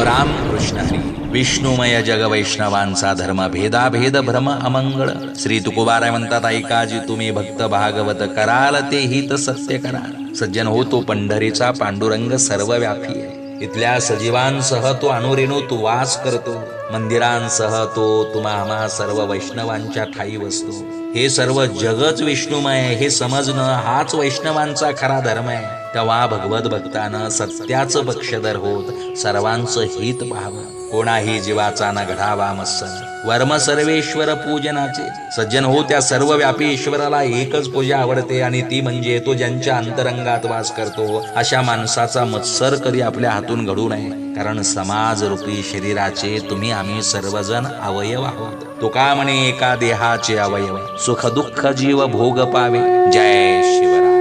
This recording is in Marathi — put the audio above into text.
राम कृष्ण हरी. विष्णुमय जग वैष्णवांचा धर्म, भेदाभेद भ्रम अमंगळ. श्री तुकोबाराय म्हणतात, ऐकाजी तुम्ही भक्त भागवत, कराल ते हित सत्य करा. सज्जन हो, तो पंढरीचा पांडुरंग सर्वव्यापी आहे. इथल्या सजीवांसह तो अणुरेणू तू वास करतो. मंदिरांसह तो तुम्हा आम्हा सर्व वैष्णवांच्या ठाई बसतो. हे सर्व जगच विष्णुमय हे समजणं हाच वैष्णवांचा खरा धर्म आहे. तेव्हा भगवत भक्तानं सत्याचं पक्षधर होत सर्वांचं हित पाहावं. कोणाही जीवाचा न घडावा मत्सर, वर्म सर्वेश्वर पूजनाचे. सज्जन हो, त्या सर्व व्यापी ईश्वराला एकच पूजा आवडते आणि ती म्हणजे तो ज्यांच्या अंतरंगात वास करतो. अशा माणसाचा मत्सर कधी आपल्या हातून घडू नये. कारण समाज रूपी शरीराचे तुम्ही आम्ही सर्वजण अवयव आहोत. तुका म्हणे एका देहाचे अवयव, सुख दुःख जीव भोग पावे. जय शिवराय.